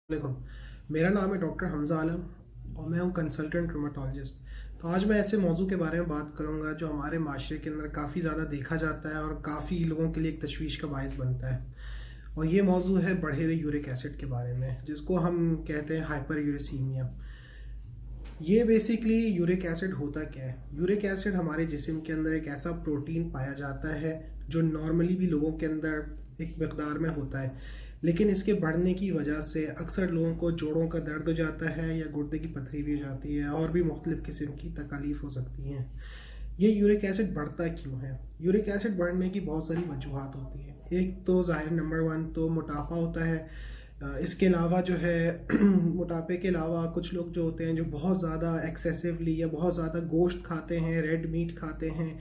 वालेकुम। मेरा नाम है डॉक्टर हमज़ा आलम और मैं हूँ कंसल्टेंट रूमेटोलॉजिस्ट। तो आज मैं ऐसे मौजू के बारे में बात करूँगा जो हमारे माशरे के अंदर काफ़ी ज़्यादा देखा जाता है और काफ़ी लोगों के लिए एक तशवीश का बायस बनता है। और ये मौजू है बढ़े हुए यूरिक एसिड के बारे में, जिसको हम कहते हैं हाइपर यूरेसीमिया। ये बेसिकली यूरिक एसिड होता क्या है? यूरिक एसिड हमारे जिस्म के अंदर एक ऐसा प्रोटीन पाया जाता है जो नॉर्मली भी लोगों के अंदर एक मकदार में होता है, लेकिन इसके बढ़ने की वजह से अक्सर लोगों को जोड़ों का दर्द हो जाता है या गुर्दे की पथरी भी हो जाती है और भी मुख्तलिफ़ किस्म की तकालीफ हो सकती हैं। ये यूरिक एसिड बढ़ता क्यों है? यूरिक एसिड बढ़ने की बहुत सारी वजूहात होती हैं। एक तो ज़ाहिर नंबर वन तो मोटापा होता है। इसके अलावा जो है मोटापे के अलावा कुछ लोग जो होते हैं जो बहुत ज़्यादा एक्सेसिवली या बहुत ज़्यादा गोश्त खाते हैं, रेड मीट खाते हैं,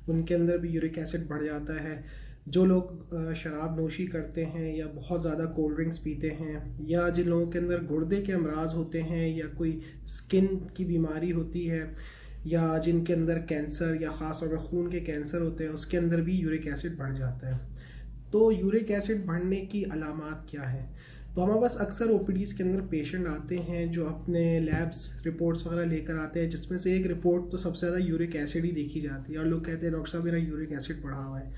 उनके अंदर भी यूरिक एसिड बढ़ जाता है। जो लोग शराब नोशी करते हैं या बहुत ज़्यादा कोल्ड ड्रिंक्स पीते हैं, या जिन लोगों के अंदर गुर्दे के अमराज होते हैं या कोई स्किन की बीमारी होती है, या जिनके अंदर कैंसर या ख़ास तौर पर खून के कैंसर होते हैं, उसके अंदर भी यूरिक एसिड बढ़ जाता है। तो यूरिक एसिड बढ़ने की अलामात क्या हैं? तो हमारे पास अक्सर ओपीडीज़ के अंदर पेशेंट आते हैं जो अपने लैब्स रिपोर्ट्स वगैरह लेकर आते हैं, जिसमें से एक रिपोर्ट तो सबसे ज़्यादा यूरिक एसिड ही देखी जाती है और लोग कहते हैं डॉक्टर साहब मेरा यूरिक एसिड बढ़ा हुआ है,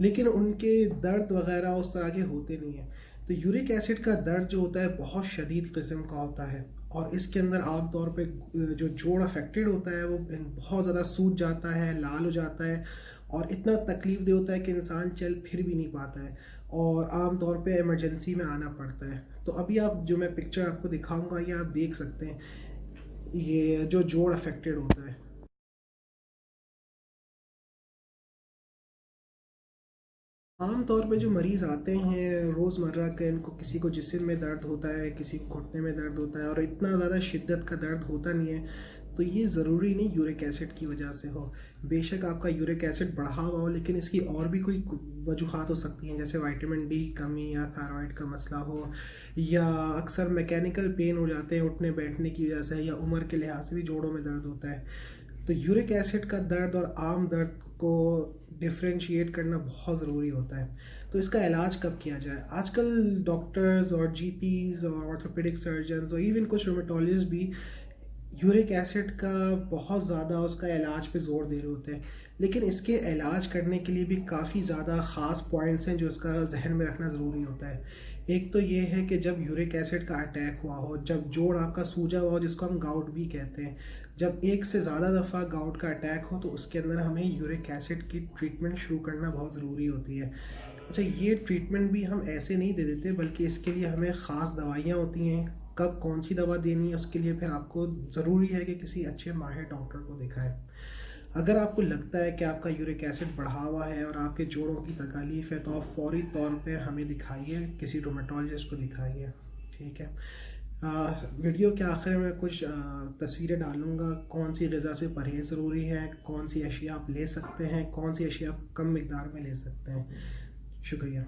लेकिन उनके दर्द वगैरह उस तरह के होते नहीं हैं। तो यूरिक एसिड का दर्द जो होता है बहुत शदीद किस्म का होता है और इसके अंदर आम तौर पे जो जोड़ अफेक्टेड होता है वो बहुत ज़्यादा सूज जाता है, लाल हो जाता है और इतना तकलीफ दे होता है कि इंसान चल फिर भी नहीं पाता है और आम तौर पे इमरजेंसी में आना पड़ता है। तो अभी आप जो मैं पिक्चर आपको दिखाऊंगा ये आप देख सकते हैं, ये जो जोड़ अफेक्टेड होता है। आम तौर पे जो मरीज़ आते हैं रोज़मर्रा के, इनको किसी को जिस्म में दर्द होता है, किसी को घुटने में दर्द होता है और इतना ज़्यादा शिद्दत का दर्द होता नहीं है, तो ये ज़रूरी नहीं यूरिक एसिड की वजह से हो। बेशक आपका यूरिक एसिड बढ़ा हुआ हो, लेकिन इसकी और भी कोई वजूहात हो सकती हैं, जैसे विटामिन डी की कमी या थायराइड का मसला हो, या अक्सर मैकेनिकल पेन हो जाते हैं उठने बैठने की वजह से, या उम्र के लिहाज से भी जोड़ों में दर्द होता है। तो यूरिक एसिड का दर्द और आम दर्द को डिफरेंशिएट करना बहुत ज़रूरी होता है। तो इसका इलाज कब किया जाए? आजकल डॉक्टर्स और जीपीज़ और ऑर्थोपेडिक सर्जन्स और इवन कुछ रोमेटोलॉजिस्ट भी यूरिक एसिड का बहुत ज़्यादा उसका इलाज पे ज़ोर दे रहे होते हैं, लेकिन इसके इलाज करने के लिए भी काफ़ी ज़्यादा ख़ास पॉइंट्स हैं जो इसका जहन में रखना ज़रूरी होता है। एक तो ये है कि जब यूरिक एसिड का अटैक हुआ हो, जब जोड़ आपका सूजा हुआ हो, जिसको हम गाउट भी कहते हैं, जब एक से ज़्यादा दफ़ा गाउट का अटैक हो तो उसके अंदर हमें यूरिक एसिड की ट्रीटमेंट शुरू करना बहुत ज़रूरी होती है। अच्छा, ये ट्रीटमेंट भी हम ऐसे नहीं दे देते, बल्कि इसके लिए हमें ख़ास दवाइयाँ होती हैं। कब कौन सी दवा देनी है उसके लिए फिर आपको ज़रूरी है कि किसी अच्छे माहिर डॉक्टर को दिखाएं। अगर आपको लगता है कि आपका यूरिक एसिड बढ़ा हुआ है और आपके जोड़ों की तकलीफ़ है, तो आप फ़ौरी तौर पे हमें दिखाइए, किसी रोमेटोलॉजिस्ट को दिखाइए। ठीक है। वीडियो के आखिर में कुछ तस्वीरें डालूँगा, कौन सी ग़िज़ा से परहेज़ ज़रूरी है, कौन सी अशिया आप ले सकते हैं, कौन सी अशिया आप कम मिकदार में ले सकते हैं। शुक्रिया।